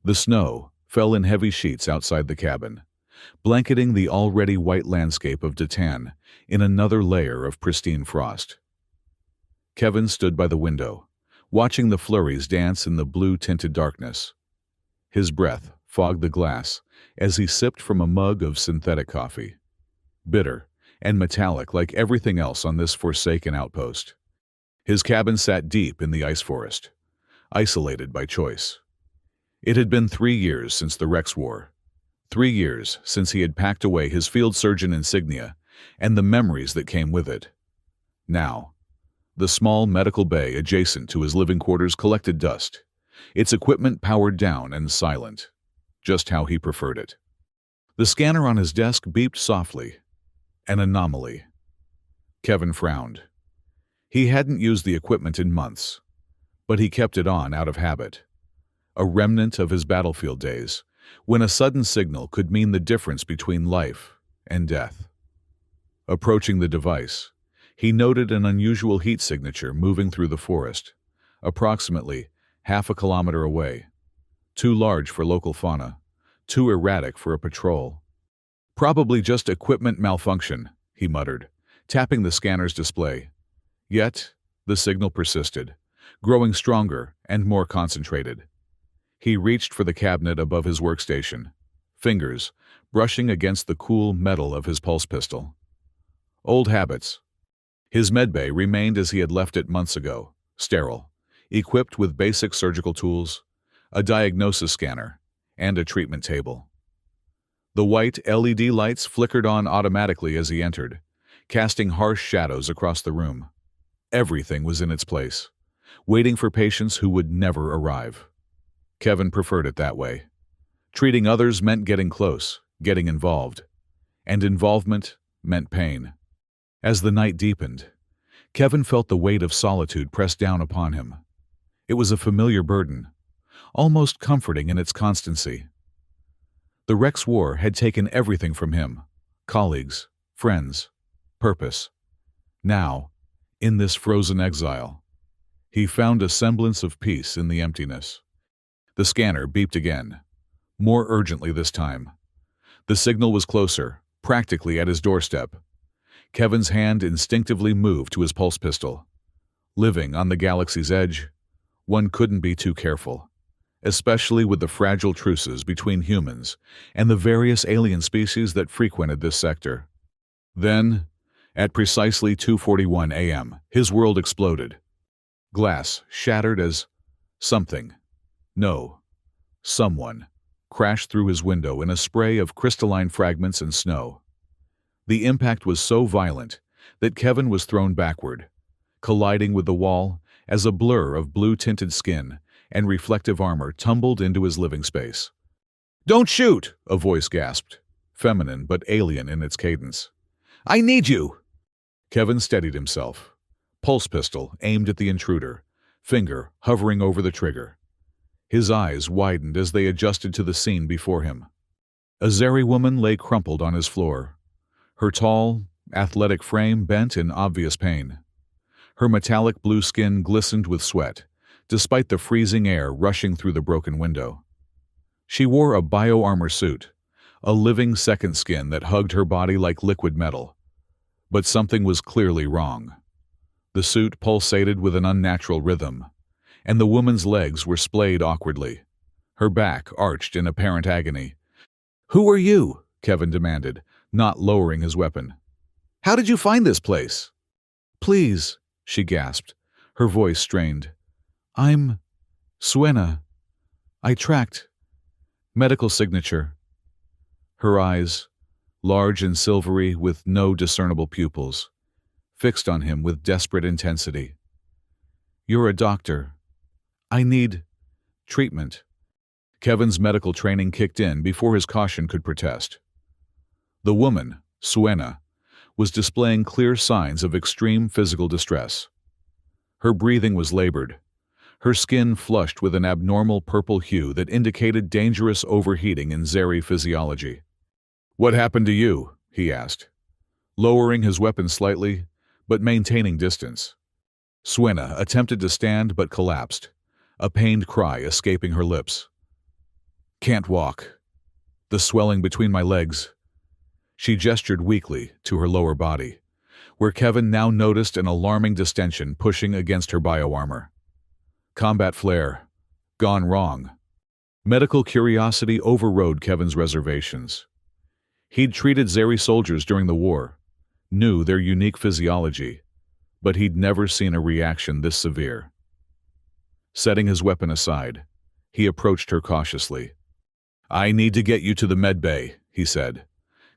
The snow fell in heavy sheets outside the cabin, blanketing the already white landscape of Datan in another layer of pristine frost. Kevin stood by the window, watching the flurries dance in the blue-tinted darkness. His breath fogged the glass as he sipped from a mug of synthetic coffee, bitter and metallic like everything else on this forsaken outpost. His cabin sat deep in the ice forest, isolated by choice. It had been 3 years since the Rex War, 3 years since he had packed away his field surgeon insignia and the memories that came with it. Now, the small medical bay adjacent to his living quarters collected dust, its equipment powered down and silent, just how he preferred it. The scanner on his desk beeped softly. An anomaly. Kevin frowned. He hadn't used the equipment in months, but he kept it on out of habit. A remnant of his battlefield days, when a sudden signal could mean the difference between life and death. Approaching the device, he noted an unusual heat signature moving through the forest, approximately half a kilometer away. Too large for local fauna, too erratic for a patrol. Probably just equipment malfunction, he muttered, tapping the scanner's display. Yet, the signal persisted, growing stronger and more concentrated. He reached for the cabinet above his workstation, fingers brushing against the cool metal of his pulse pistol. Old habits. His medbay remained as he had left it months ago, sterile, equipped with basic surgical tools, a diagnosis scanner, and a treatment table. The white LED lights flickered on automatically as he entered, casting harsh shadows across the room. Everything was in its place, waiting for patients who would never arrive. Kevin preferred it that way. Treating others meant getting close, getting involved. And involvement meant pain. As the night deepened, Kevin felt the weight of solitude press down upon him. It was a familiar burden, almost comforting in its constancy. The Rex War had taken everything from him: colleagues, friends, purpose. Now, in this frozen exile, he found a semblance of peace in the emptiness. The scanner beeped again, more urgently this time. The signal was closer, practically at his doorstep. Kevin's hand instinctively moved to his pulse pistol. Living on the galaxy's edge, one couldn't be too careful, especially with the fragile truces between humans and the various alien species that frequented this sector. Then, at precisely 2:41 a.m., his world exploded. Glass shattered as someone crashed through his window in a spray of crystalline fragments and snow. The impact was so violent that Kevin was thrown backward, colliding with the wall as a blur of blue-tinted skin and reflective armor tumbled into his living space. "Don't shoot!" a voice gasped, feminine but alien in its cadence. "I need you!" Kevin steadied himself, pulse pistol aimed at the intruder, finger hovering over the trigger. His eyes widened as they adjusted to the scene before him. A Zeri woman lay crumpled on his floor, her tall, athletic frame bent in obvious pain. Her metallic blue skin glistened with sweat, despite the freezing air rushing through the broken window. She wore a bio-armor suit, a living second skin that hugged her body like liquid metal. But something was clearly wrong. The suit pulsated with an unnatural rhythm, and the woman's legs were splayed awkwardly, her back arched in apparent agony. "Who are you?" Kevin demanded, not lowering his weapon. "How did you find this place?" "Please," she gasped, her voice strained. "I'm Suena. I tracked. Medical signature." Her eyes, large and silvery with no discernible pupils, fixed on him with desperate intensity. "You're a doctor. I need treatment." Kevin's medical training kicked in before his caution could protest. The woman, Suena, was displaying clear signs of extreme physical distress. Her breathing was labored, her skin flushed with an abnormal purple hue that indicated dangerous overheating in Zeri physiology. "What happened to you?" he asked, lowering his weapon slightly, but maintaining distance. Suena attempted to stand but collapsed, a pained cry escaping her lips. can't walk. The swelling between my legs. She gestured weakly to her lower body, where Kevin now noticed an alarming distension pushing against her bioarmor. Combat flare. Gone wrong. Medical curiosity overrode Kevin's reservations. He'd treated Zeri soldiers during the war, knew their unique physiology, but he'd never seen a reaction this severe. Setting his weapon aside, he approached her cautiously. "I need to get you to the med bay," he said,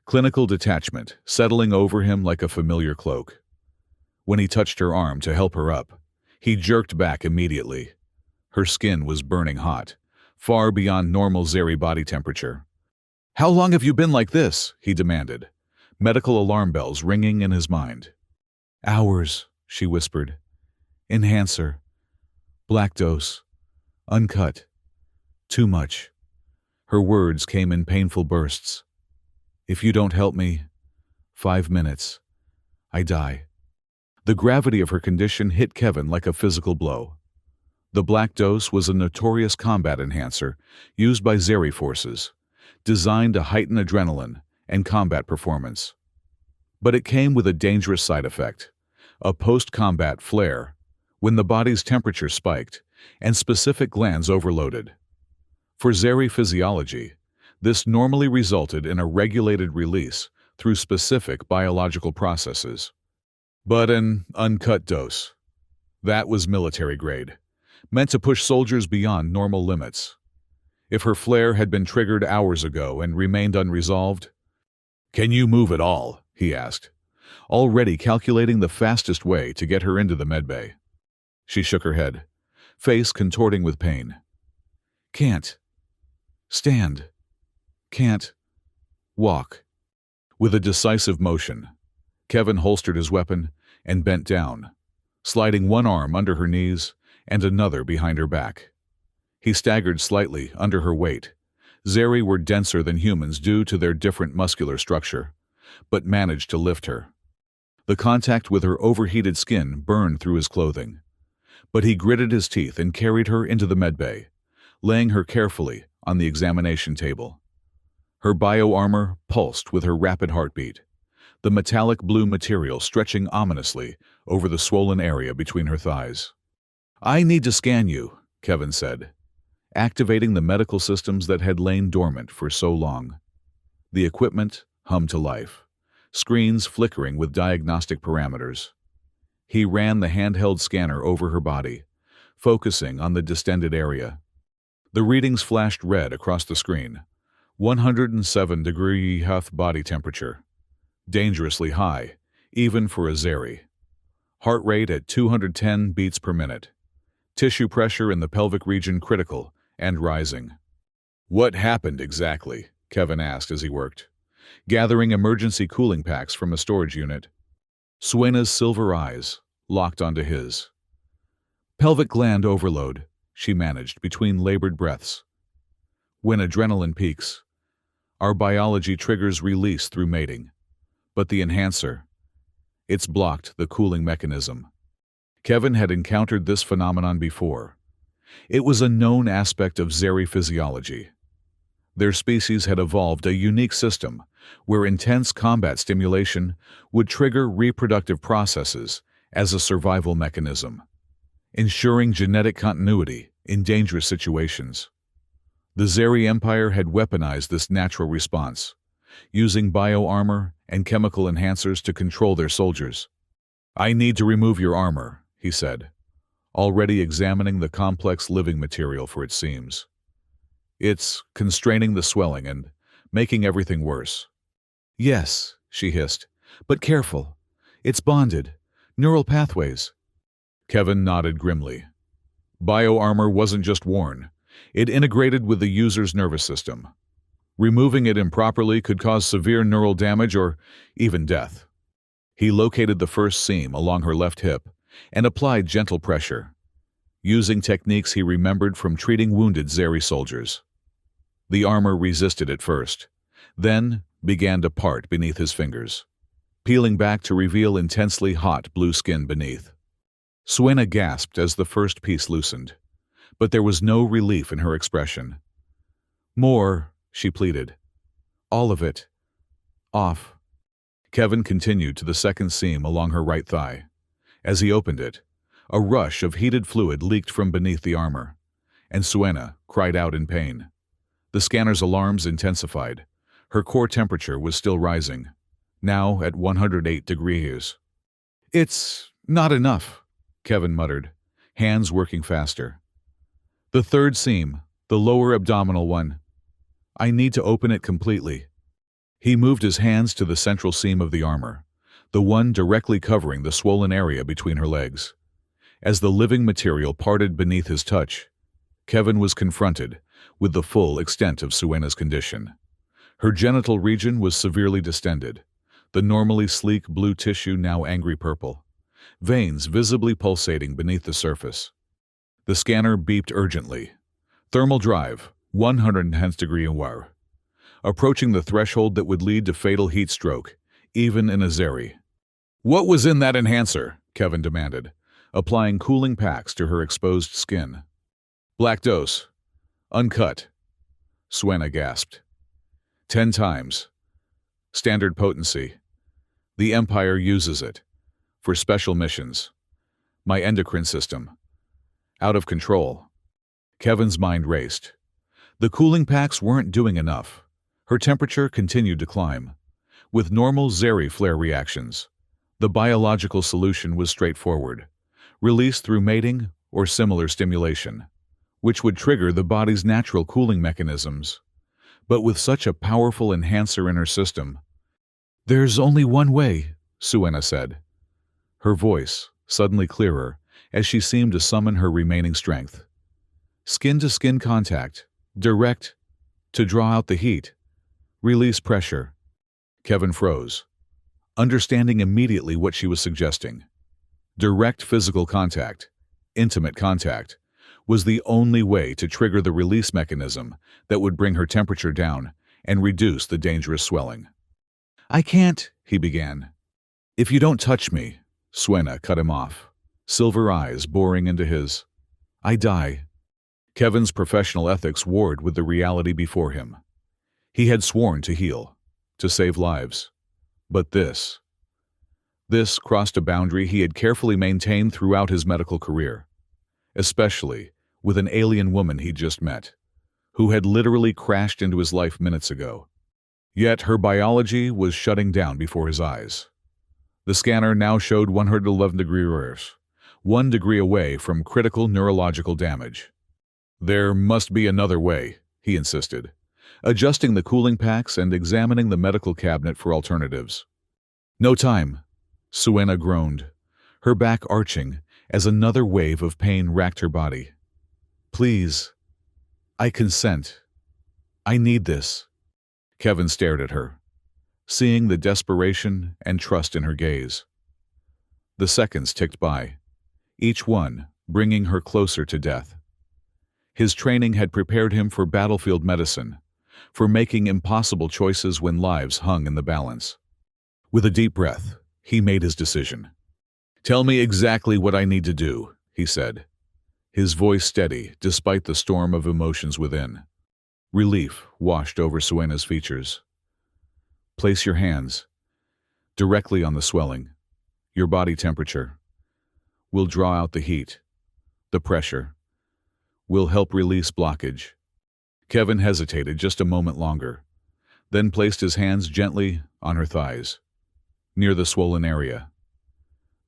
clinical detachment settling over him like a familiar cloak. When he touched her arm to help her up, he jerked back immediately. Her skin was burning hot, far beyond normal Zeri body temperature. "How long have you been like this?" he demanded, medical alarm bells ringing in his mind. "Hours," she whispered. "Enhancer. Black dose. Uncut. Too much." Her words came in painful bursts. "If you don't help me, 5 minutes. I die." The gravity of her condition hit Kevin like a physical blow. The Black Dose was a notorious combat enhancer used by Zeri forces, designed to heighten adrenaline and combat performance. But it came with a dangerous side effect, a post-combat flare, when the body's temperature spiked and specific glands overloaded. For Zeri physiology, this normally resulted in a regulated release through specific biological processes. But an uncut dose, that was military grade, meant to push soldiers beyond normal limits. If her flare had been triggered hours ago and remained unresolved, "Can you move at all?" he asked, already calculating the fastest way to get her into the medbay. She shook her head, face contorting with pain. "Can't. Stand. Can't. Walk." With a decisive motion, Kevin holstered his weapon and bent down, sliding one arm under her knees and another behind her back. He staggered slightly under her weight. Zeri were denser than humans due to their different muscular structure, but managed to lift her. The contact with her overheated skin burned through his clothing, but he gritted his teeth and carried her into the medbay, laying her carefully on the examination table. Her bioarmor pulsed with her rapid heartbeat, the metallic blue material stretching ominously over the swollen area between her thighs. "I need to scan you," Kevin said, activating the medical systems that had lain dormant for so long. The equipment hummed to life, screens flickering with diagnostic parameters. He ran the handheld scanner over her body, focusing on the distended area. The readings flashed red across the screen. 107 degree Hth body temperature. Dangerously high, even for a Zeri. Heart rate at 210 beats per minute. Tissue pressure in the pelvic region critical and rising. "What happened exactly?" Kevin asked as he worked, gathering emergency cooling packs from a storage unit. Suena's silver eyes locked onto his. "Pelvic gland overload," she managed between labored breaths. "When adrenaline peaks, our biology triggers release through mating. But the enhancer, it's blocked the cooling mechanism." Kevin had encountered this phenomenon before. It was a known aspect of Zeri physiology. Their species had evolved a unique system where intense combat stimulation would trigger reproductive processes as a survival mechanism, ensuring genetic continuity in dangerous situations. The Zeri Empire had weaponized this natural response, using bioarmor and chemical enhancers to control their soldiers. "I need to remove your armor," he said, already examining the complex living material for its seams. "It's constraining the swelling and making everything worse." "Yes," she hissed, "but careful. It's bonded. Neural pathways." Kevin nodded grimly. Bioarmor wasn't just worn. It integrated with the user's nervous system. Removing it improperly could cause severe neural damage or even death. He located the first seam along her left hip and applied gentle pressure, using techniques he remembered from treating wounded Zeri soldiers. The armor resisted at first, then began to part beneath his fingers, peeling back to reveal intensely hot blue skin beneath. Suena gasped as the first piece loosened, but there was no relief in her expression. More, she pleaded. All of it. Off. Kevin continued to the second seam along her right thigh. As he opened it, a rush of heated fluid leaked from beneath the armor, and Suena cried out in pain. The scanner's alarms intensified. Her core temperature was still rising, now at 108 degrees. It's not enough, Kevin muttered, hands working faster. The third seam, the lower abdominal one. I need to open it completely. He moved his hands to the central seam of the armor, the one directly covering the swollen area between her legs. As the living material parted beneath his touch, Kevin was confronted with the full extent of Suena's condition. Her genital region was severely distended, the normally sleek blue tissue now angry purple, veins visibly pulsating beneath the surface. The scanner beeped urgently. Thermal drive, 110 degree aware. Approaching the threshold that would lead to fatal heat stroke, even in a Zeri. What was in that enhancer? Kevin demanded, applying cooling packs to her exposed skin. Black dose. Uncut. Suena gasped. 10 times. Standard potency. The Empire uses it. For special missions. My endocrine system. Out of control. Kevin's mind raced. The cooling packs weren't doing enough. Her temperature continued to climb. With normal Zeri flare reactions, the biological solution was straightforward. Release through mating or similar stimulation, which would trigger the body's natural cooling mechanisms. But with such a powerful enhancer in her system, there's only one way, Suena said. Her voice, suddenly clearer, as she seemed to summon her remaining strength. Skin-to-skin contact, direct, to draw out the heat. Release pressure. Kevin froze, understanding immediately what she was suggesting. Direct physical contact, intimate contact, was the only way to trigger the release mechanism that would bring her temperature down and reduce the dangerous swelling. I can't, he began. If you don't touch me, Suena cut him off, silver eyes boring into his. I die. Kevin's professional ethics warred with the reality before him. He had sworn to heal, to save lives. But this crossed a boundary he had carefully maintained throughout his medical career, especially with an alien woman he'd just met, who had literally crashed into his life minutes ago. Yet her biology was shutting down before his eyes. The scanner now showed 111 degrees, 1 degree away from critical neurological damage. There must be another way, he insisted, adjusting the cooling packs and examining the medical cabinet for alternatives. No time, Suena groaned, her back arching as another wave of pain racked her body. Please. I consent. I need this. Kevin stared at her, seeing the desperation and trust in her gaze. The seconds ticked by, each one bringing her closer to death. His training had prepared him for battlefield medicine, for making impossible choices when lives hung in the balance. With a deep breath, he made his decision. Tell me exactly what I need to do, he said, his voice steady despite the storm of emotions within. Relief washed over Suena's features. Place your hands directly on the swelling, your body temperature. We'll draw out the heat, the pressure. We'll help release blockage. Kevin hesitated just a moment longer, then placed his hands gently on her thighs, near the swollen area.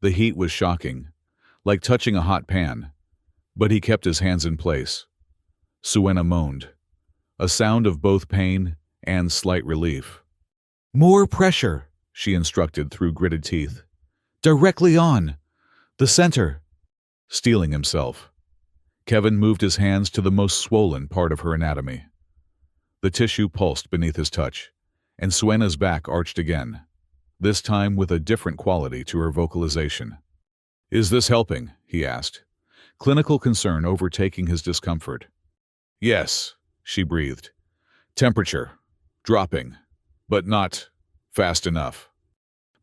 The heat was shocking, like touching a hot pan, but he kept his hands in place. Suena moaned, a sound of both pain and slight relief. More pressure, she instructed through gritted teeth. Directly on. The center. Steeling himself, Kevin moved his hands to the most swollen part of her anatomy. The tissue pulsed beneath his touch, and Suena's back arched again, this time with a different quality to her vocalization. Is this helping? He asked, clinical concern overtaking his discomfort. Yes, she breathed. Temperature, dropping, but not fast enough.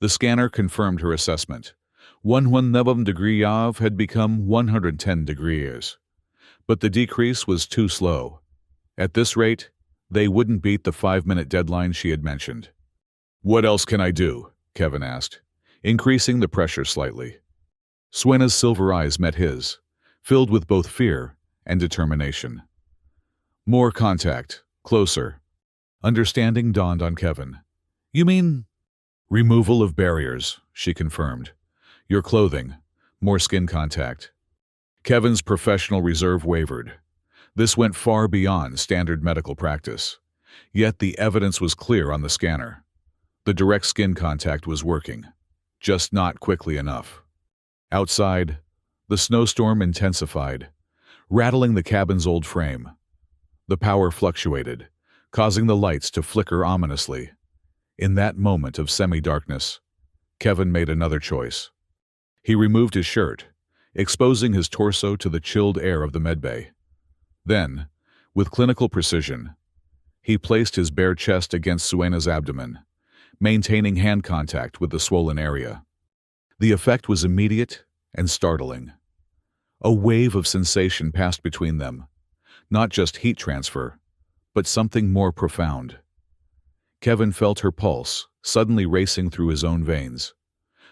The scanner confirmed her assessment. 111 degrees Av had become 110 degrees. But the decrease was too slow. At this rate, They wouldn't beat the 5-minute deadline she had mentioned. "What else can I do?" Kevin asked, increasing the pressure slightly. Suena's silver eyes met his, filled with both fear and determination. More contact, closer. Understanding dawned on Kevin. "You mean—" "Removal of barriers," she confirmed. "Your clothing, more skin contact." Kevin's professional reserve wavered. This went far beyond standard medical practice. Yet the evidence was clear on the scanner. The direct skin contact was working, just not quickly enough. Outside, the snowstorm intensified, rattling the cabin's old frame. The power fluctuated, causing the lights to flicker ominously. In that moment of semi-darkness, Kevin made another choice. He removed his shirt, exposing his torso to the chilled air of the medbay. Then, with clinical precision, he placed his bare chest against Suena's abdomen, maintaining hand contact with the swollen area. The effect was immediate and startling. A wave of sensation passed between them, not just heat transfer, but something more profound. Kevin felt her pulse suddenly racing through his own veins,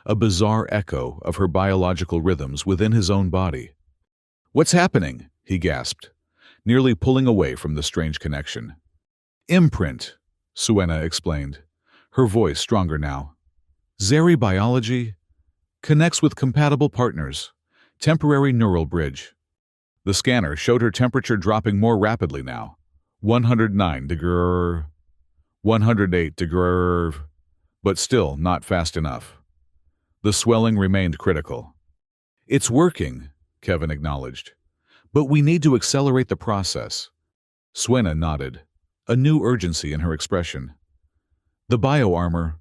a bizarre echo of her biological rhythms within his own body. "What's happening?" he gasped, nearly pulling away from the strange connection. "Imprint," Suena explained, her voice stronger now. "Zeri biology connects with compatible partners. Temporary neural bridge." The scanner showed her temperature dropping more rapidly now. 109 degrees, 108 degrees, but still not fast enough. The swelling remained critical. "It's working," Kevin acknowledged. "But we need to accelerate the process." Suena nodded, a new urgency in her expression. "The bioarmor.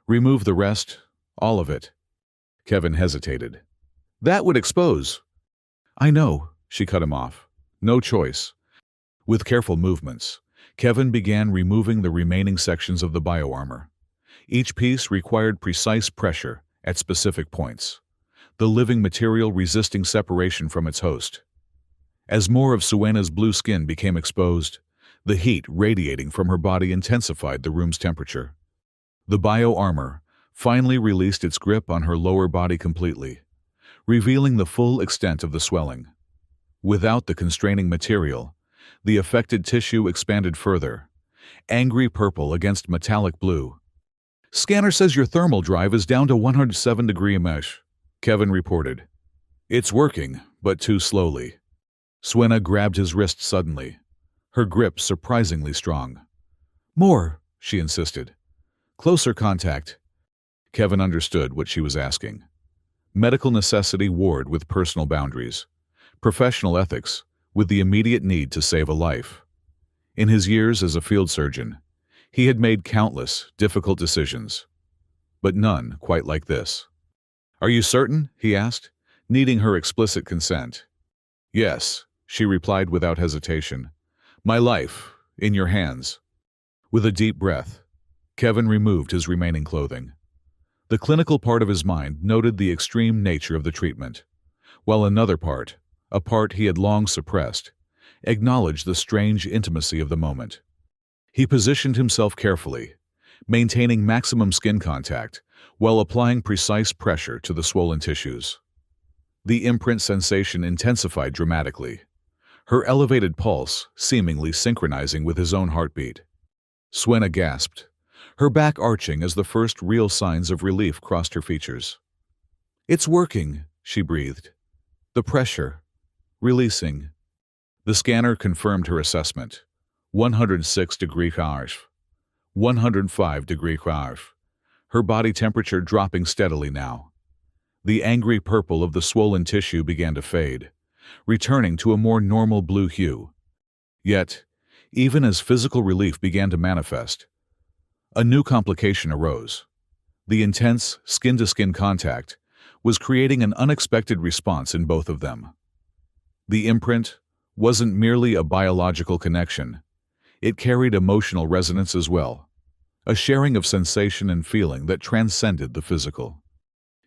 Remove the rest, all of it." Kevin hesitated. "That would expose—" "I know," she cut him off. "No choice." With careful movements, Kevin began removing the remaining sections of the bioarmor. Each piece required precise pressure at specific points, the living material resisting separation from its host. As more of Suena's blue skin became exposed, the heat radiating from her body intensified the room's temperature. The bioarmor finally released its grip on her lower body completely, revealing the full extent of the swelling. Without the constraining material, the affected tissue expanded further, angry purple against metallic blue. "Scanner says your thermal drive is down to 107 degree mesh," Kevin reported. "It's working, but too slowly." Suena grabbed his wrist suddenly, her grip surprisingly strong. "More," she insisted. "Closer contact." Kevin understood what she was asking. Medical necessity warred with personal boundaries, professional ethics with the immediate need to save a life. In his years as a field surgeon, he had made countless difficult decisions, but none quite like this. "Are you certain?" he asked, needing her explicit consent. "Yes," she replied without hesitation. "My life, in your hands." With a deep breath, Kevin removed his remaining clothing. The clinical part of his mind noted the extreme nature of the treatment, while another part, a part he had long suppressed, acknowledged the strange intimacy of the moment. He positioned himself carefully, maintaining maximum skin contact while applying precise pressure to the swollen tissues. The imprint sensation intensified dramatically, her elevated pulse seemingly synchronizing with his own heartbeat. Suena gasped, her back arching as the first real signs of relief crossed her features. "It's working," she breathed. "The pressure. Releasing." The scanner confirmed her assessment. 106 degrees Celsius. 105 degrees Celsius. Her body temperature dropping steadily now. The angry purple of the swollen tissue began to fade, returning to a more normal blue hue. Yet, even as physical relief began to manifest, a new complication arose. The intense skin-to-skin contact was creating an unexpected response in both of them. The imprint wasn't merely a biological connection. It carried emotional resonance as well, a sharing of sensation and feeling that transcended the physical.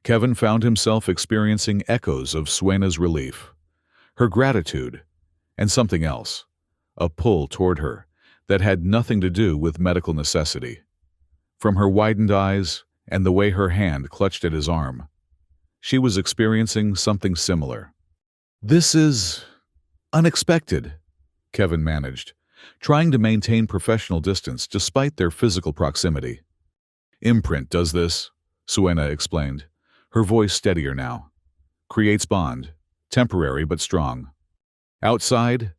Kevin found himself experiencing echoes of Suena's relief, her gratitude, and something else, a pull toward her that had nothing to do with medical necessity. From her widened eyes and the way her hand clutched at his arm, she was experiencing something similar. "This is unexpected," Kevin managed, trying to maintain professional distance despite their physical proximity. "Imprint does this," Suena explained, her voice steadier now. "Creates bond, temporary but strong." Outside,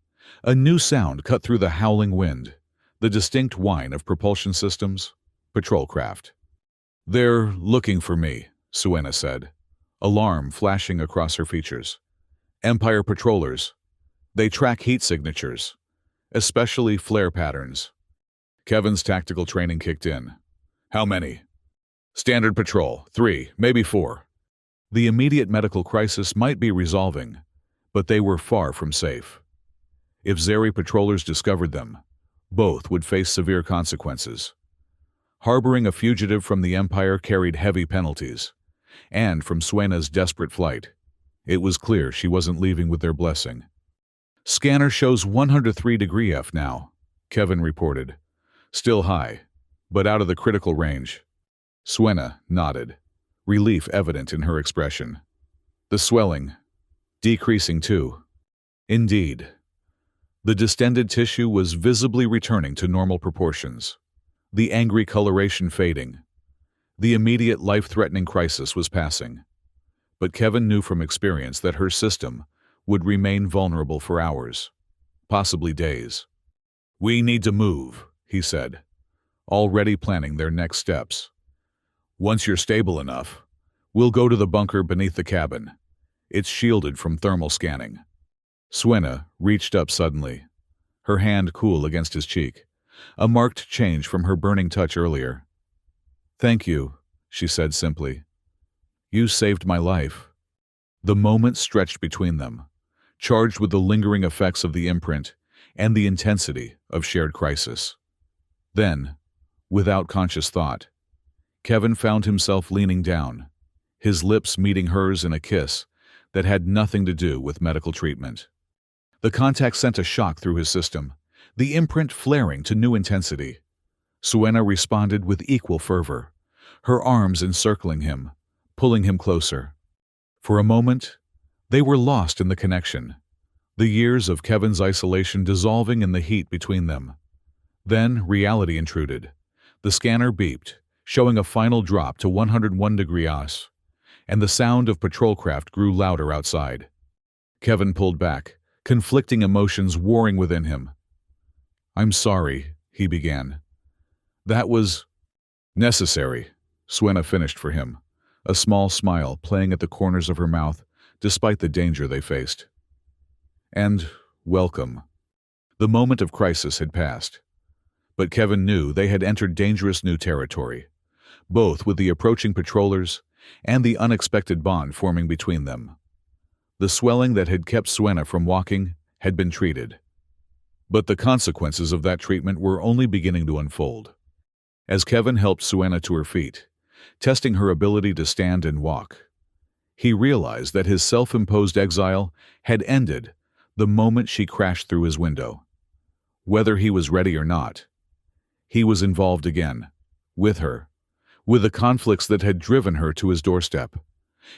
a new sound cut through the howling wind, the distinct whine of propulsion systems, patrol craft. "They're looking for me," Suena said, alarm flashing across her features. "Empire patrollers. They track heat signatures, especially flare patterns." Kevin's tactical training kicked in. "How many?" "Standard patrol, 3, maybe 4. The immediate medical crisis might be resolving, but they were far from safe. If Zeri patrollers discovered them, both would face severe consequences. Harboring a fugitive from the Empire carried heavy penalties, and from Suena's desperate flight, it was clear she wasn't leaving with their blessing. "Scanner shows 103° F now," Kevin reported. "Still high, but out of the critical range." Suena nodded, relief evident in her expression. "The swelling, decreasing too." Indeed. The distended tissue was visibly returning to normal proportions, the angry coloration fading. The immediate life-threatening crisis was passing. But Kevin knew from experience that her system would remain vulnerable for hours, possibly days. "We need to move," he said, already planning their next steps. "Once you're stable enough, we'll go to the bunker beneath the cabin. It's shielded from thermal scanning." Suena reached up suddenly, her hand cool against his cheek, a marked change from her burning touch earlier. "Thank you," she said simply. "You saved my life." The moment stretched between them, charged with the lingering effects of the imprint and the intensity of shared crisis. Then, without conscious thought, Kevin found himself leaning down, his lips meeting hers in a kiss that had nothing to do with medical treatment. The contact sent a shock through his system, the imprint flaring to new intensity. Suena responded with equal fervor, her arms encircling him, pulling him closer. For a moment, they were lost in the connection, the years of Kevin's isolation dissolving in the heat between them. Then reality intruded. The scanner beeped, showing a final drop to 101°, and the sound of patrol craft grew louder outside. Kevin pulled back, conflicting emotions warring within him. "I'm sorry," he began. "That was necessary," Suena finished for him, a small smile playing at the corners of her mouth despite the danger they faced. "And welcome." The moment of crisis had passed, but Kevin knew they had entered dangerous new territory, both with the approaching patrollers and the unexpected bond forming between them. The swelling that had kept Suena from walking had been treated. But the consequences of that treatment were only beginning to unfold. As Kevin helped Suena to her feet, testing her ability to stand and walk, he realized that his self-imposed exile had ended the moment she crashed through his window. Whether he was ready or not, he was involved again, with her, with the conflicts that had driven her to his doorstep,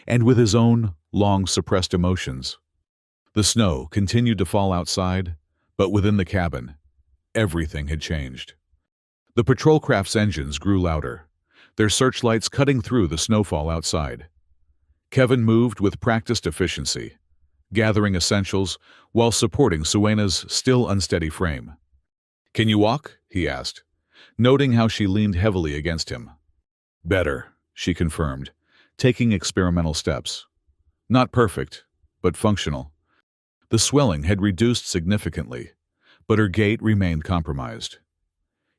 and with his own long-suppressed emotions. The snow continued to fall outside, but within the cabin, everything had changed. The patrol craft's engines grew louder, their searchlights cutting through the snowfall outside. Kevin moved with practiced efficiency, gathering essentials while supporting Suena's still unsteady frame. "Can you walk?" he asked, noting how she leaned heavily against him. "Better," she confirmed, taking experimental steps. Not perfect, but functional. The swelling had reduced significantly, but her gait remained compromised.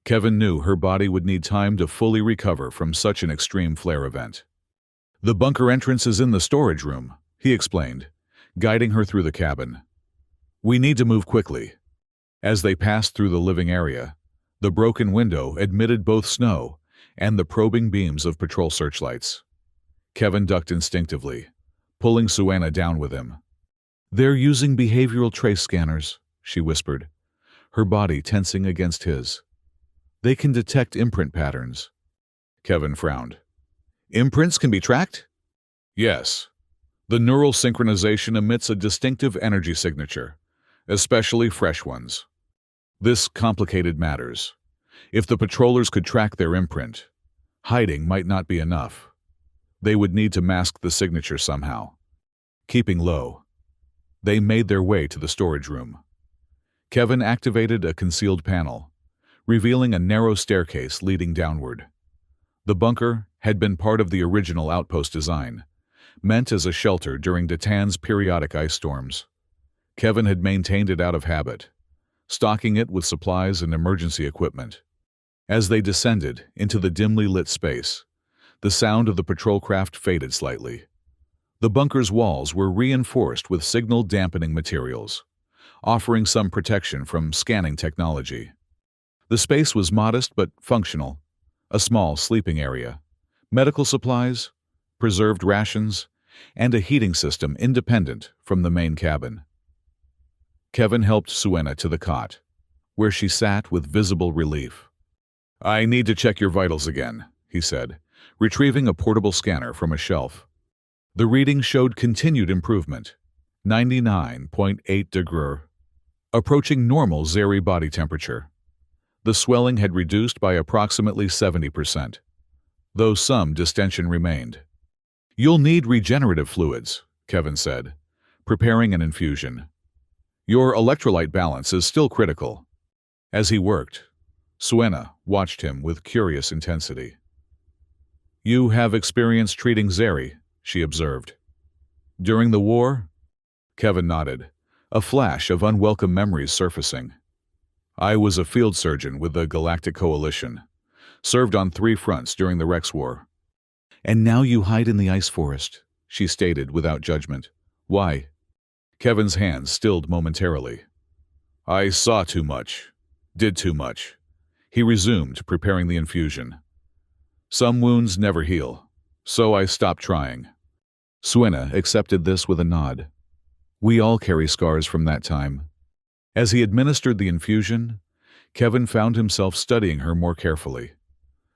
Kevin knew her body would need time to fully recover from such an extreme flare event. "The bunker entrance is in the storage room," he explained, guiding her through the cabin. "We need to move quickly." As they passed through the living area, the broken window admitted both snow and the probing beams of patrol searchlights. Kevin ducked instinctively, pulling Suena down with him. "They're using behavioral trace scanners," she whispered, her body tensing against his. They can detect imprint patterns. Kevin frowned. Imprints can be tracked? Yes. The neural synchronization emits a distinctive energy signature, especially fresh ones. This complicated matters. If the patrollers could track their imprint, hiding might not be enough. They would need to mask the signature somehow. Keeping low, they made their way to the storage room. Kevin activated a concealed panel, revealing a narrow staircase leading downward. The bunker had been part of the original outpost design, meant as a shelter during Detan's periodic ice storms. Kevin had maintained it out of habit, stocking it with supplies and emergency equipment. As they descended into the dimly lit space, the sound of the patrol craft faded slightly. The bunker's walls were reinforced with signal-dampening materials, offering some protection from scanning technology. The space was modest but functional, a small sleeping area, medical supplies, preserved rations, and a heating system independent from the main cabin. Kevin helped Suena to the cot, where she sat with visible relief. "I need to check your vitals again," he said, retrieving a portable scanner from a shelf. The reading showed continued improvement, 99.8 degrees, approaching normal Zeri body temperature. The swelling had reduced by approximately 70%, though some distension remained. "You'll need regenerative fluids," Kevin said, preparing an infusion. "Your electrolyte balance is still critical." As he worked, Suena watched him with curious intensity. "You have experience treating Zeri," she observed. "During the war?" Kevin nodded, a flash of unwelcome memories surfacing. "I was a field surgeon with the Galactic Coalition, served on 3 fronts during the Rex War." "And now you hide in the ice forest," she stated without judgment. "Why?" Kevin's hands stilled momentarily. "I saw too much, did too much." He resumed, preparing the infusion. "Some wounds never heal, so I stopped trying." Suena accepted this with a nod. "We all carry scars from that time." As he administered the infusion, Kevin found himself studying her more carefully.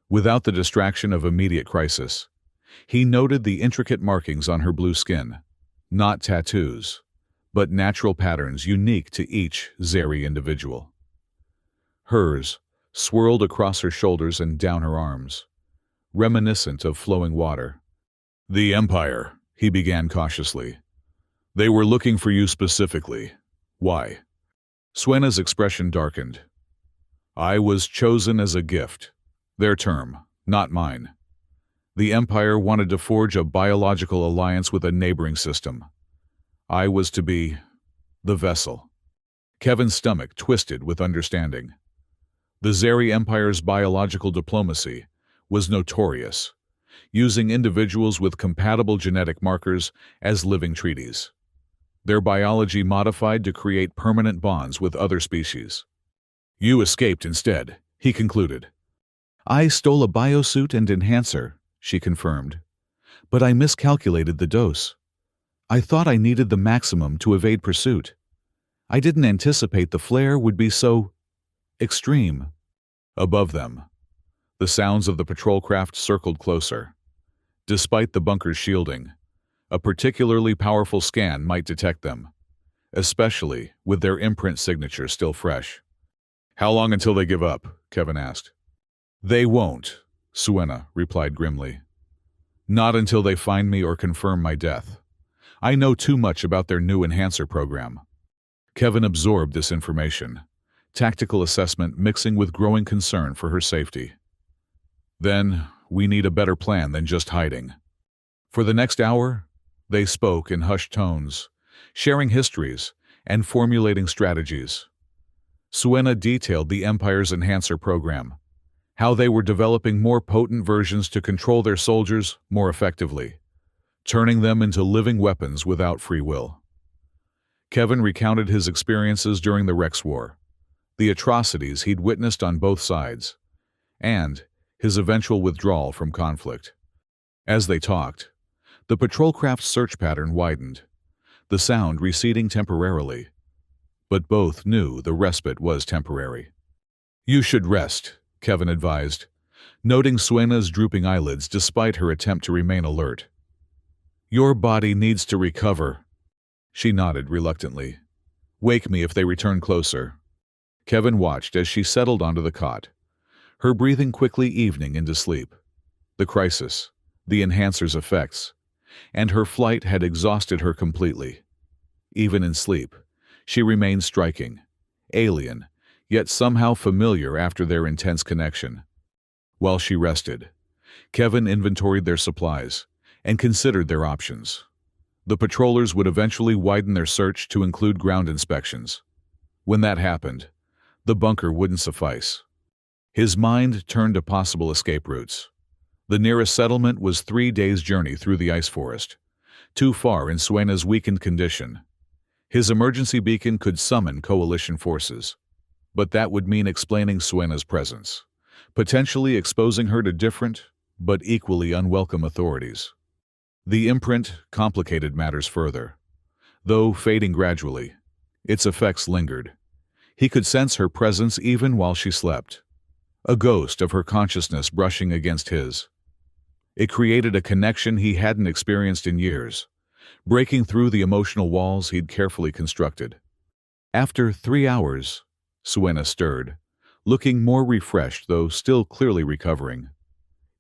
Without the distraction of immediate crisis, he noted the intricate markings on her blue skin, not tattoos, but natural patterns unique to each Zeri individual. Hers swirled across her shoulders and down her arms, reminiscent of flowing water. "The Empire," he began cautiously. "They were looking for you specifically. Why?" Suena's expression darkened. "I was chosen as a gift. Their term, not mine. The Empire wanted to forge a biological alliance with a neighboring system. I was to be the vessel." Kevin's stomach twisted with understanding. The Zeri Empire's biological diplomacy was notorious, using individuals with compatible genetic markers as living treaties. Their biology modified to create permanent bonds with other species. "You escaped instead," he concluded. "I stole a biosuit and enhancer," she confirmed. "But I miscalculated the dose. I thought I needed the maximum to evade pursuit. I didn't anticipate the flare would be so extreme." Above them, the sounds of the patrol craft circled closer. Despite the bunker's shielding, a particularly powerful scan might detect them, especially with their imprint signature still fresh. "How long until they give up?" Kevin asked. "They won't," Suena replied grimly. "Not until they find me or confirm my death. I know too much about their new enhancer program." Kevin absorbed this information, tactical assessment mixing with growing concern for her safety. "Then we need a better plan than just hiding." For the next hour, they spoke in hushed tones, sharing histories and formulating strategies. Suena detailed the Empire's enhancer program, how they were developing more potent versions to control their soldiers more effectively, turning them into living weapons without free will. Kevin recounted his experiences during the Rex War, the atrocities he'd witnessed on both sides, and his eventual withdrawal from conflict. As they talked, the patrol craft's search pattern widened, the sound receding temporarily. but both knew the respite was temporary. "You should rest," Kevin advised, noting Suena's drooping eyelids despite her attempt to remain alert. "Your body needs to recover." She nodded reluctantly. "Wake me if they return closer." Kevin watched as she settled onto the cot, her breathing quickly evening into sleep. The crisis, the enhancer's effects, and her flight had exhausted her completely. Even in sleep, she remained striking, alien, yet somehow familiar after their intense connection. While she rested, Kevin inventoried their supplies and considered their options. The patrollers would eventually widen their search to include ground inspections. When that happened, the bunker wouldn't suffice. His mind turned to possible escape routes. The nearest settlement was 3 days' journey through the ice forest, too far in Suena's weakened condition. His emergency beacon could summon coalition forces, but that would mean explaining Suena's presence, potentially exposing her to different, but equally unwelcome authorities. The imprint complicated matters further. Though fading gradually, its effects lingered. He could sense her presence even while she slept, a ghost of her consciousness brushing against his. It created a connection he hadn't experienced in years, breaking through the emotional walls he'd carefully constructed. After 3 hours, Suena stirred, looking more refreshed though still clearly recovering.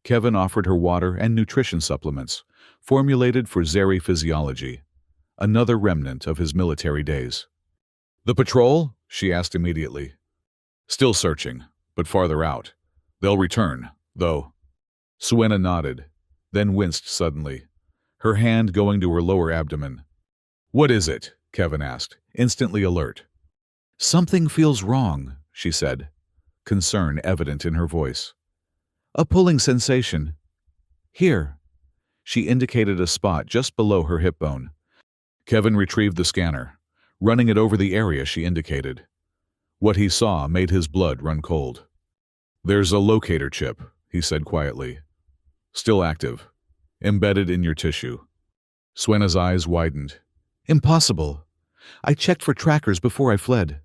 Kevin offered her water and nutrition supplements, formulated for Zeri physiology, another remnant of his military days. "The patrol?" she asked immediately. "Still searching, but farther out. They'll return, though." Suena nodded, then winced suddenly, her hand going to her lower abdomen. "What is it?" Kevin asked, instantly alert. "Something feels wrong," she said, concern evident in her voice. "A pulling sensation. Here." She indicated a spot just below her hip bone. Kevin retrieved the scanner, running it over the area she indicated. What he saw made his blood run cold. "There's a locator chip," he said quietly. "Still active, embedded in your tissue." Suena's eyes widened. "Impossible. I checked for trackers before I fled."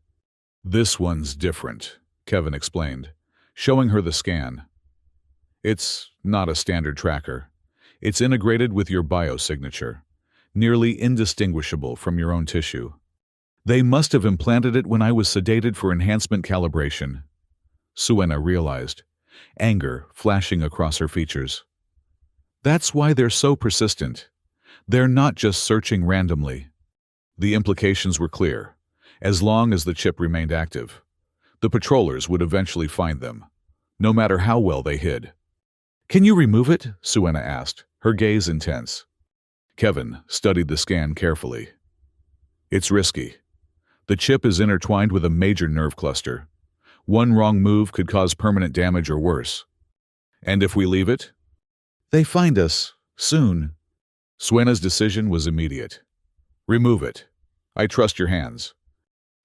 "This one's different," Kevin explained, showing her the scan. "It's not a standard tracker. It's integrated with your biosignature, nearly indistinguishable from your own tissue. They must have implanted it when I was sedated for enhancement calibration." Suena realized, anger flashing across her features. "That's why they're so persistent. They're not just searching randomly." The implications were clear. As long as the chip remained active, the patrollers would eventually find them, no matter how well they hid. "Can you remove it?" Suena asked, her gaze intense. Kevin studied the scan carefully. "It's risky. The chip is intertwined with a major nerve cluster. One wrong move could cause permanent damage or worse. And if we leave it?" "They find us. Soon." Suena's decision was immediate. "Remove it. I trust your hands."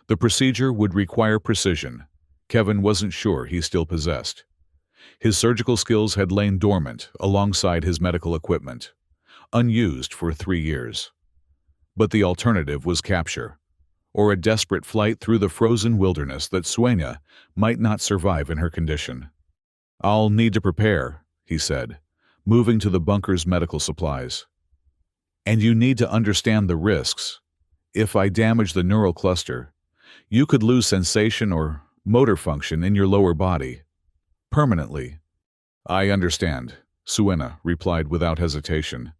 The procedure would require precision. Kevin wasn't sure he still possessed. His surgical skills had lain dormant alongside his medical equipment, unused for 3 years. But the alternative was capture, or a desperate flight through the frozen wilderness that Suena might not survive in her condition. "I'll need to prepare," he said, moving to the bunker's medical supplies. "And you need to understand the risks. If I damage the neural cluster, you could lose sensation or motor function in your lower body. Permanently." "I understand," Suena replied without hesitation.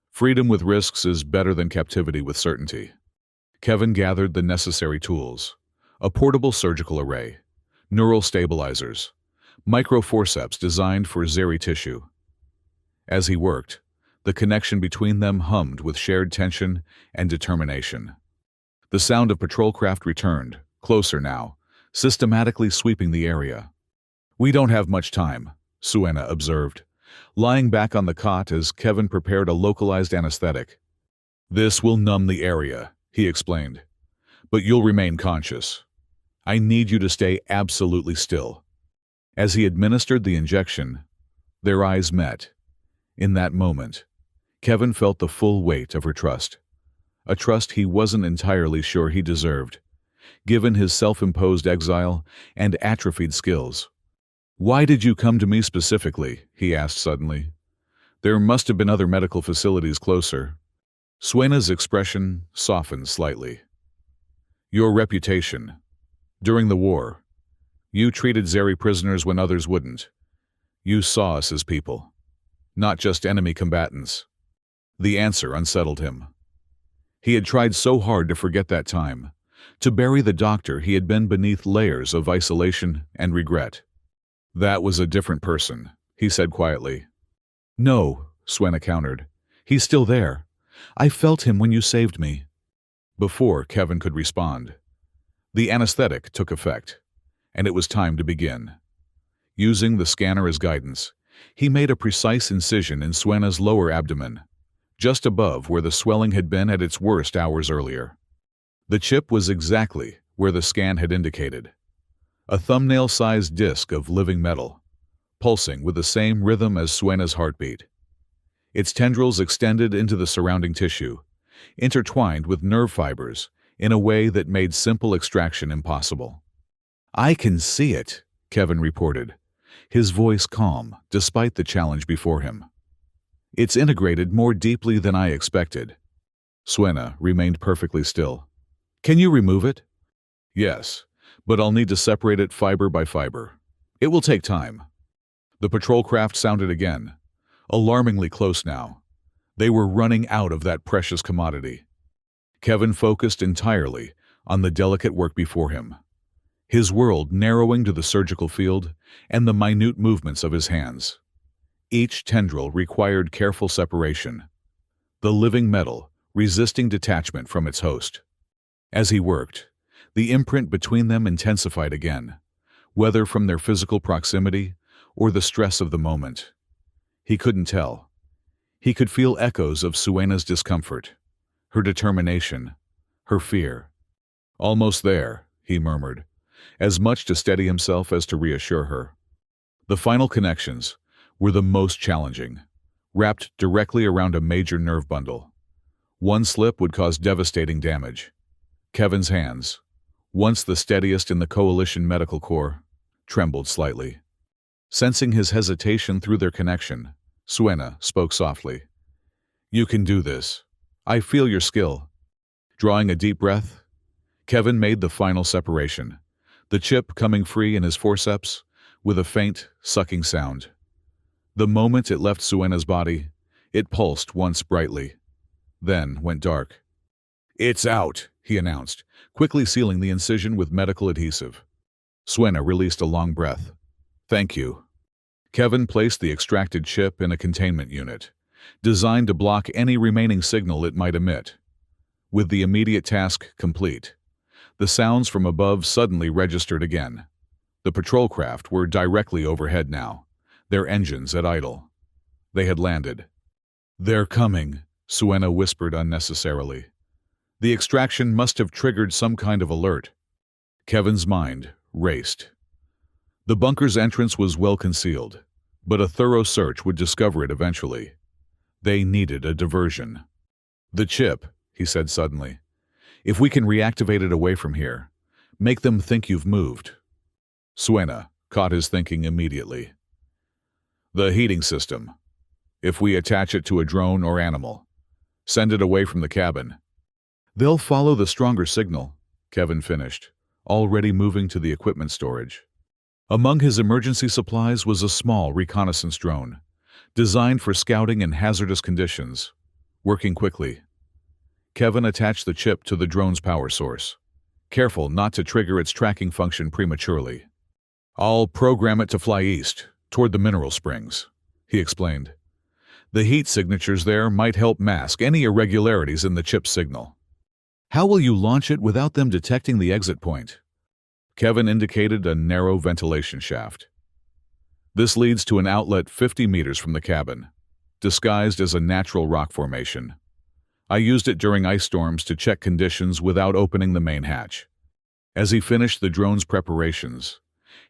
"Freedom with risks is better than captivity with certainty." Kevin gathered the necessary tools: a portable surgical array, neural stabilizers, microforceps designed for Zeri tissue. As he worked, the connection between them hummed with shared tension and determination. The sound of patrol craft returned, closer now, systematically sweeping the area. "We don't have much time," Suena observed, lying back on the cot as Kevin prepared a localized anesthetic. "This will numb the area," he explained, "but you'll remain conscious. I need you to stay absolutely still." As he administered the injection, their eyes met. In that moment, Kevin felt the full weight of her trust, a trust he wasn't entirely sure he deserved. given his self-imposed exile and atrophied skills. "Why did you come to me specifically?" he asked suddenly. "There must have been other medical facilities closer." Suena's expression softened slightly. "Your reputation. During the war, you treated Zeri prisoners when others wouldn't. You saw us as people, not just enemy combatants." The answer unsettled him. He had tried so hard to forget that time, to bury the doctor he had been beneath layers of isolation and regret. "That was a different person," he said quietly. "No," Suena countered. "He's still there. I felt him when you saved me." Before Kevin could respond, the anesthetic took effect, and it was time to begin. Using the scanner as guidance, he made a precise incision in Suena's lower abdomen, just above where the swelling had been at its worst hours earlier. The chip was exactly where the scan had indicated. A thumbnail-sized disc of living metal, pulsing with the same rhythm as Suena's heartbeat. Its tendrils extended into the surrounding tissue, intertwined with nerve fibers in a way that made simple extraction impossible. "I can see it," Kevin reported, his voice calm despite the challenge before him. "It's integrated more deeply than I expected." Suena remained perfectly still. "Can you remove it?" "Yes, but I'll need to separate it fiber by fiber. It will take time." The patrol craft sounded again, alarmingly close now. They were running out of that precious commodity. Kevin focused entirely on the delicate work before him, his world narrowing to the surgical field and the minute movements of his hands. Each tendril required careful separation, the living metal resisting detachment from its host. As he worked, the imprint between them intensified again, whether from their physical proximity or the stress of the moment. He couldn't tell. He could feel echoes of Suena's discomfort, her determination, her fear. "Almost there," he murmured, as much to steady himself as to reassure her. The final connections were the most challenging, wrapped directly around a major nerve bundle. One slip would cause devastating damage. Kevin's hands, once the steadiest in the Coalition Medical Corps, trembled slightly. Sensing his hesitation through their connection, Suena spoke softly. "You can do this. I feel your skill." Drawing a deep breath, Kevin made the final separation, the chip coming free in his forceps with a faint, sucking sound. The moment it left Suena's body, it pulsed once brightly, then went dark. "It's out," he announced, quickly sealing the incision with medical adhesive. Suena released a long breath. "Thank you." Kevin placed the extracted chip in a containment unit, designed to block any remaining signal it might emit. With the immediate task complete, the sounds from above suddenly registered again. The patrol craft were directly overhead now, their engines at idle. They had landed. "They're coming," Suena whispered unnecessarily. The extraction must have triggered some kind of alert. Kevin's mind raced. The bunker's entrance was well concealed, but a thorough search would discover it eventually. They needed a diversion. "The chip," he said suddenly. "If we can reactivate it away from here, make them think you've moved." Suena caught his thinking immediately. "The heating system. If we attach it to a drone or animal, send it away from the cabin." "They'll follow the stronger signal," Kevin finished, already moving to the equipment storage. Among his emergency supplies was a small reconnaissance drone, designed for scouting in hazardous conditions, working quickly. Kevin attached the chip to the drone's power source, careful not to trigger its tracking function prematurely. "I'll program it to fly east, toward the mineral springs," he explained. "The heat signatures there might help mask any irregularities in the chip's signal." "How will you launch it without them detecting the exit point?" Kevin indicated a narrow ventilation shaft. "This leads to an outlet 50 meters from the cabin, disguised as a natural rock formation. I used it during ice storms to check conditions without opening the main hatch." As he finished the drone's preparations,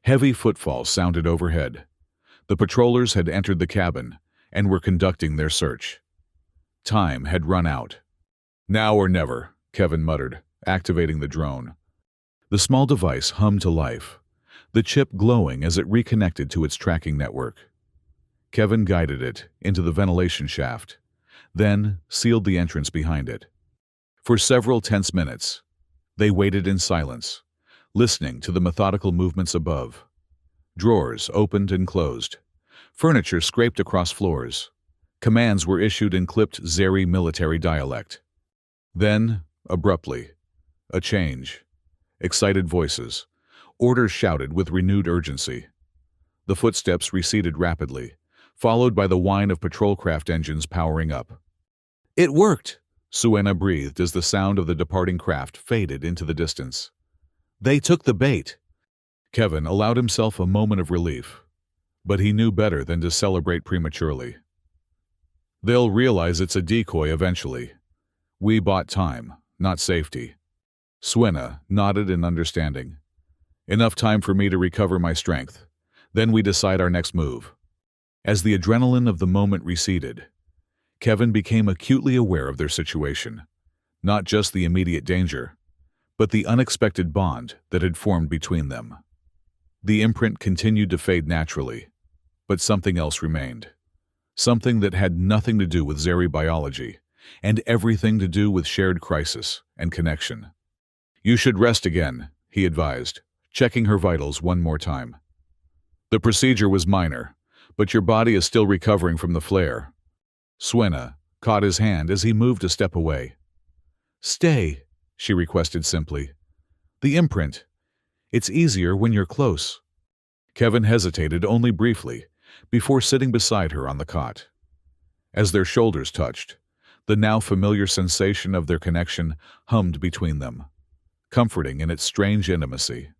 heavy footfalls sounded overhead. The patrollers had entered the cabin and were conducting their search. Time had run out. "Now or never," Kevin muttered, activating the drone. The small device hummed to life, the chip glowing as it reconnected to its tracking network. Kevin guided it into the ventilation shaft, then sealed the entrance behind it. For several tense minutes, they waited in silence, listening to the methodical movements above. Drawers opened and closed. Furniture scraped across floors. Commands were issued in clipped Zeri military dialect. Then, abruptly, a change. Excited voices. Orders shouted with renewed urgency. The footsteps receded rapidly, followed by the whine of patrol craft engines powering up. "It worked!" Suena breathed as the sound of the departing craft faded into the distance. "They took the bait!" Kevin allowed himself a moment of relief, but he knew better than to celebrate prematurely. "They'll realize it's a decoy eventually. We bought time, not safety." Suena nodded in understanding. "Enough time for me to recover my strength. Then we decide our next move." As the adrenaline of the moment receded, Kevin became acutely aware of their situation, not just the immediate danger, but the unexpected bond that had formed between them. The imprint continued to fade naturally, but something else remained. Something that had nothing to do with Zeri biology, and everything to do with shared crisis and connection. "You should rest again," he advised, checking her vitals one more time. "The procedure was minor, but your body is still recovering from the flare." Suena caught his hand as he moved a step away. "Stay," she requested simply. "The imprint. It's easier when you're close." Kevin hesitated only briefly before sitting beside her on the cot. As their shoulders touched, the now familiar sensation of their connection hummed between them, comforting in its strange intimacy.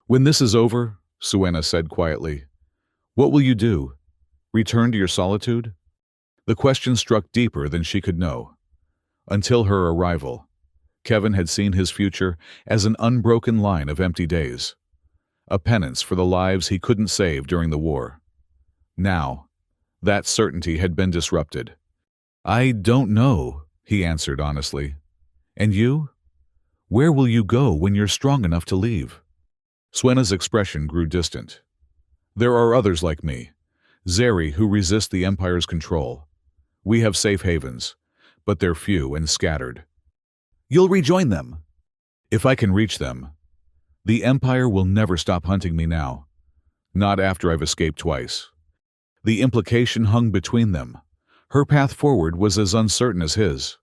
"When this is over," Suena said quietly, "what will you do? Return to your solitude?" The question struck deeper than she could know. Until her arrival, Kevin had seen his future as an unbroken line of empty days, a penance for the lives he couldn't save during the war. Now, that certainty had been disrupted. "I don't know," he answered honestly. "And you? Where will you go when you're strong enough to leave?" Suena's expression grew distant. "There are others like me, Zeri, who resist the Empire's control. We have safe havens, but they're few and scattered." "You'll rejoin them." "If I can reach them. The Empire will never stop hunting me now. Not after I've escaped twice." The implication hung between them. Her path forward was as uncertain as his,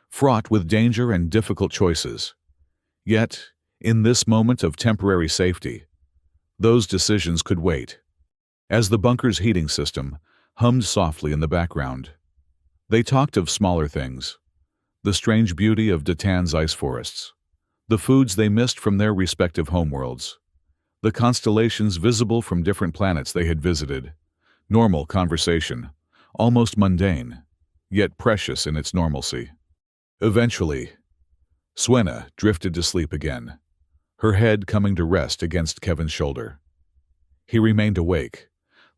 fraught with danger and difficult choices. Yet, in this moment of temporary safety, those decisions could wait. As the bunker's heating system hummed softly in the background, they talked of smaller things, the strange beauty of Datan's ice forests, the foods they missed from their respective homeworlds, the constellations visible from different planets they had visited. Normal conversation, almost mundane, yet precious in its normalcy. Eventually, Suena drifted to sleep again, her head coming to rest against Kevin's shoulder. He remained awake,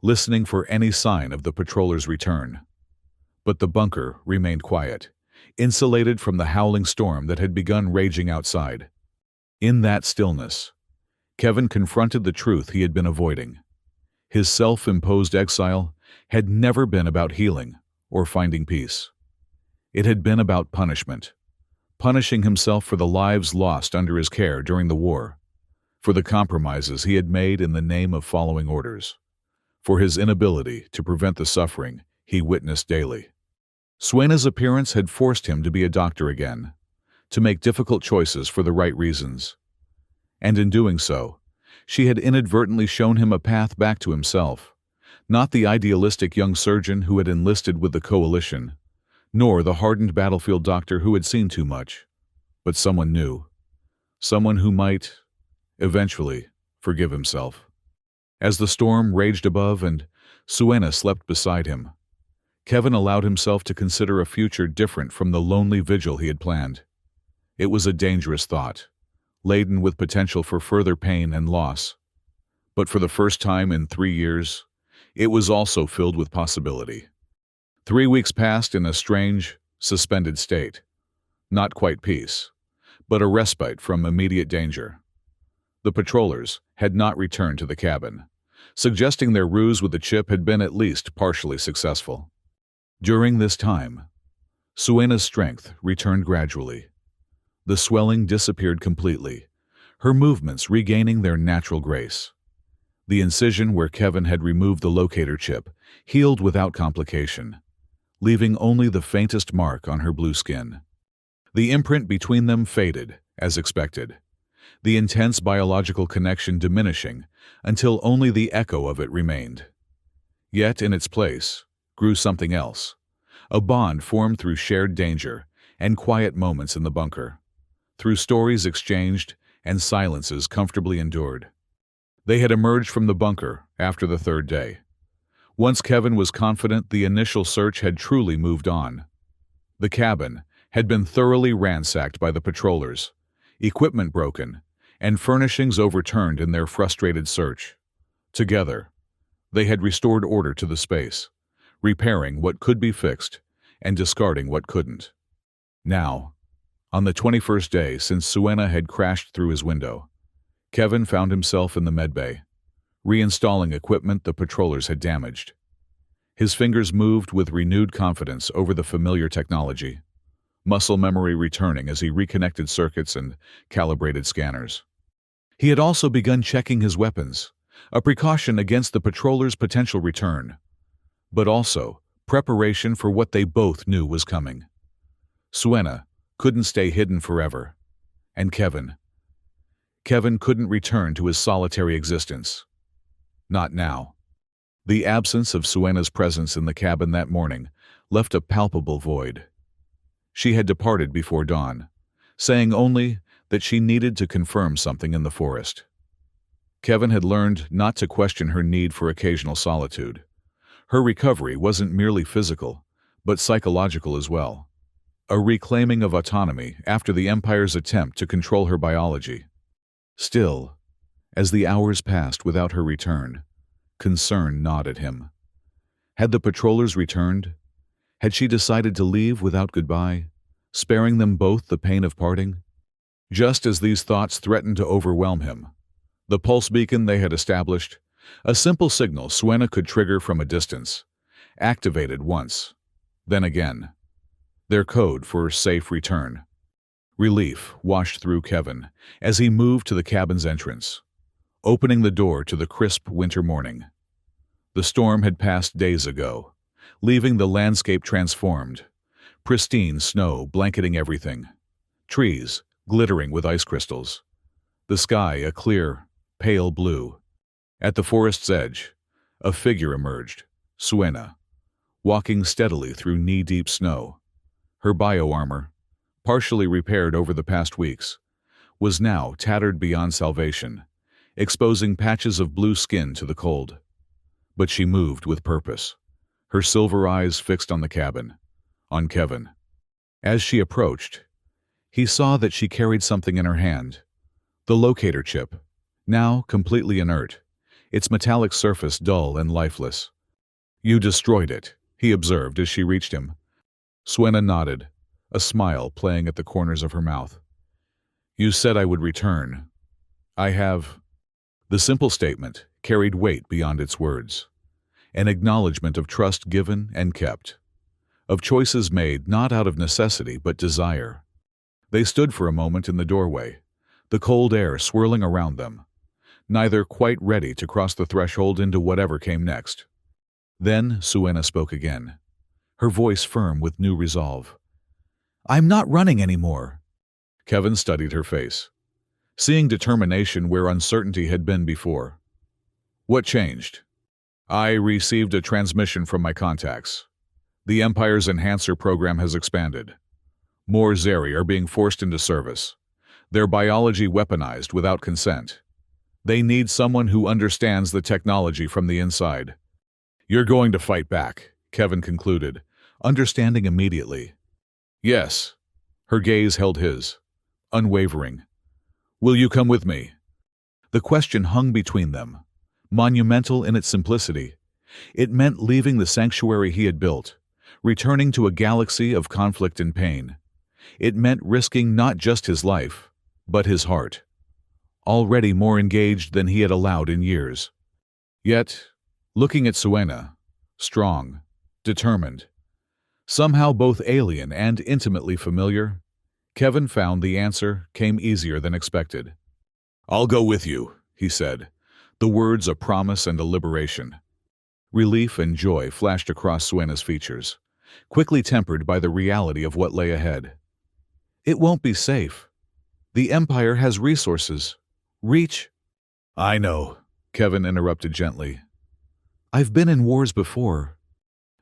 listening for any sign of the patroller's return. But the bunker remained quiet, insulated from the howling storm that had begun raging outside. In that stillness, Kevin confronted the truth he had been avoiding. His self-imposed exile had never been about healing or finding peace. It had been about punishment, punishing himself for the lives lost under his care during the war, for the compromises he had made in the name of following orders, for his inability to prevent the suffering he witnessed daily. Suena's appearance had forced him to be a doctor again, to make difficult choices for the right reasons. And in doing so, she had inadvertently shown him a path back to himself, not the idealistic young surgeon who had enlisted with the coalition, nor the hardened battlefield doctor who had seen too much, but someone new, someone who might, eventually, forgive himself. As the storm raged above and Suena slept beside him, Kevin allowed himself to consider a future different from the lonely vigil he had planned. It was a dangerous thought, laden with potential for further pain and loss. But for the first time in 3 years, it was also filled with possibility. 3 weeks passed in a strange, suspended state. Not quite peace, but a respite from immediate danger. The patrollers had not returned to the cabin, suggesting their ruse with the chip had been at least partially successful. During this time, Suena's strength returned gradually. The swelling disappeared completely, her movements regaining their natural grace. The incision where Kevin had removed the locator chip healed without complication, leaving only the faintest mark on her blue skin. The imprint between them faded, as expected, the intense biological connection diminishing until only the echo of it remained. Yet in its place grew something else, a bond formed through shared danger and quiet moments in the bunker, through stories exchanged and silences comfortably endured. They had emerged from the bunker after the third day. Once Kevin was confident the initial search had truly moved on. The cabin had been thoroughly ransacked by the patrollers, equipment broken, and furnishings overturned in their frustrated search. Together, they had restored order to the space, repairing what could be fixed and discarding what couldn't. Now, on the 21st day since Suena had crashed through his window, Kevin found himself in the medbay, reinstalling equipment the patrollers had damaged. His fingers moved with renewed confidence over the familiar technology, muscle memory returning as he reconnected circuits and calibrated scanners. He had also begun checking his weapons, a precaution against the patrollers' potential return, but also preparation for what they both knew was coming. Suena couldn't stay hidden forever, and Kevin couldn't return to his solitary existence. Not now. The absence of Suena's presence in the cabin that morning left a palpable void. She had departed before dawn, saying only that she needed to confirm something in the forest. Kevin had learned not to question her need for occasional solitude. Her recovery wasn't merely physical, but psychological as well. A reclaiming of autonomy after the Empire's attempt to control her biology. Still, as the hours passed without her return, concern gnawed at him. Had the patrollers returned? Had she decided to leave without goodbye, sparing them both the pain of parting? Just as these thoughts threatened to overwhelm him, the pulse beacon they had established, a simple signal Suena could trigger from a distance, activated once, then again. Their code for safe return. Relief washed through Kevin as he moved to the cabin's entrance, opening the door to the crisp winter morning. The storm had passed days ago, leaving the landscape transformed, pristine snow blanketing everything, trees glittering with ice crystals, the sky a clear, pale blue. At the forest's edge, a figure emerged, Suena, walking steadily through knee-deep snow. Her bio-armor, partially repaired over the past weeks, was now tattered beyond salvation, exposing patches of blue skin to the cold. But she moved with purpose, her silver eyes fixed on the cabin, on Kevin. As she approached, he saw that she carried something in her hand, the locator chip, now completely inert, its metallic surface dull and lifeless. "You destroyed it," he observed as she reached him. Suena nodded, a smile playing at the corners of her mouth. "You said I would return. I have." The simple statement carried weight beyond its words, an acknowledgement of trust given and kept, of choices made not out of necessity but desire. They stood for a moment in the doorway, the cold air swirling around them, neither quite ready to cross the threshold into whatever came next. Then Suena spoke again, her voice firm with new resolve. "I'm not running anymore." Kevin studied her face, seeing determination where uncertainty had been before. "What changed?" "I received a transmission from my contacts. The Empire's Enhancer program has expanded. More Zeri are being forced into service, their biology weaponized without consent. They need someone who understands the technology from the inside." "You're going to fight back," Kevin concluded, understanding immediately. "Yes." Her gaze held his, unwavering. "Will you come with me?" The question hung between them, monumental in its simplicity. It meant leaving the sanctuary he had built, returning to a galaxy of conflict and pain. It meant risking not just his life, but his heart. already more engaged than he had allowed in years. Yet, looking at Suena, strong, determined, somehow both alien and intimately familiar, Kevin found the answer came easier than expected. "I'll go with you," he said, the words a promise and a liberation. Relief and joy flashed across Suena's features, quickly tempered by the reality of what lay ahead. "It won't be safe. The Empire has resources. Reach—" "I know," Kevin interrupted gently. "I've been in wars before.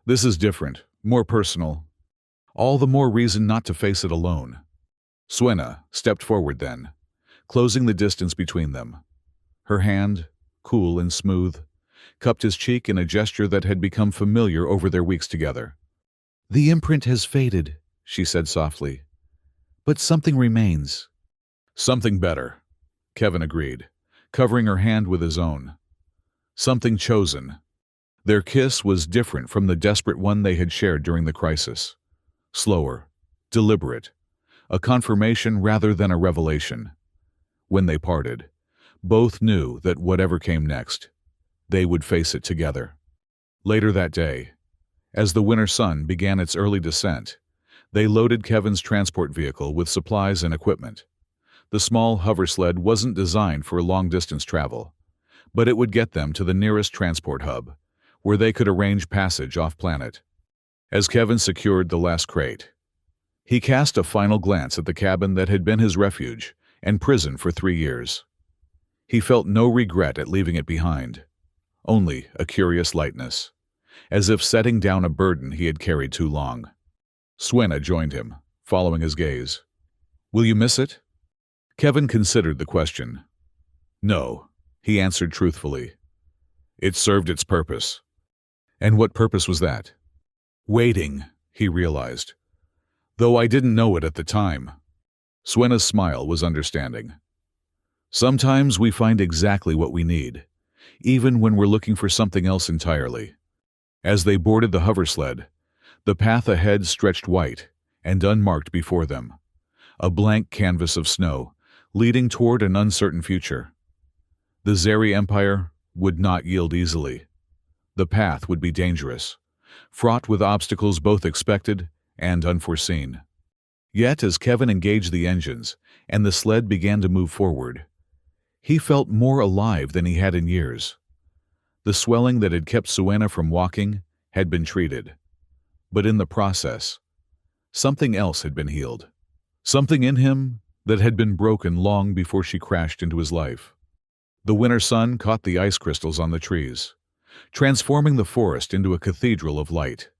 This is different, more personal. All the more reason not to face it alone." Suena stepped forward then, closing the distance between them. Her hand, cool and smooth, cupped his cheek in a gesture that had become familiar over their weeks together. "The imprint has faded," she said softly, "but something remains." "Something better," Kevin agreed, covering her hand with his own. "Something chosen." Their kiss was different from the desperate one they had shared during the crisis. Slower, deliberate, a confirmation rather than a revelation. When they parted, both knew that whatever came next, they would face it together. Later that day, as the winter sun began its early descent, they loaded Kevin's transport vehicle with supplies and equipment. The small hover sled wasn't designed for long-distance travel, but it would get them to the nearest transport hub, where they could arrange passage off-planet. As Kevin secured the last crate, he cast a final glance at the cabin that had been his refuge and prison for 3 years. He felt no regret at leaving it behind, only a curious lightness, as if setting down a burden he had carried too long. Suena joined him, following his gaze. "Will you miss it?" Kevin considered the question. "No," he answered truthfully. "It served its purpose." And what purpose was that? Waiting, he realized, though I didn't know it at the time. Suena's smile was understanding. "Sometimes we find exactly what we need, even when we're looking for something else entirely." As they boarded the hover sled, the path ahead stretched white and unmarked before them, a blank canvas of snow leading toward an uncertain future. The Zeri Empire would not yield easily. The path would be dangerous, fraught with obstacles both expected and unforeseen. Yet as Kevin engaged the engines and the sled began to move forward, he felt more alive than he had in years. The swelling that had kept Suena from walking had been treated, but in the process, something else had been healed. Something in him that had been broken long before she crashed into his life. The winter sun caught the ice crystals on the trees, transforming the forest into a cathedral of light.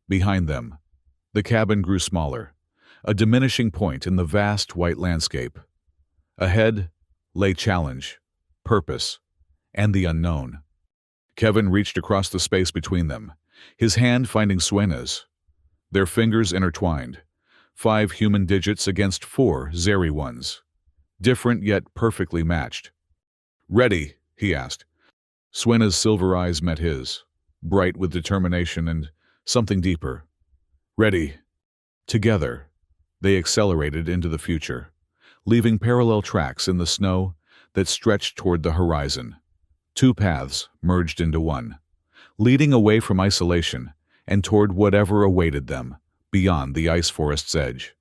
Behind them, the cabin grew smaller, a diminishing point in the vast white landscape. Ahead lay challenge, purpose, and the unknown. Kevin reached across the space between them, his hand finding Suena's. Their fingers intertwined, 5 human digits against 4 Zeri ones, different yet perfectly matched. "Ready?" he asked. Suena's silver eyes met his, bright with determination and something deeper. "Ready." Together, they accelerated into the future, leaving parallel tracks in the snow that stretched toward the horizon. 2 paths merged into one, leading away from isolation and toward whatever awaited them beyond the ice forest's edge.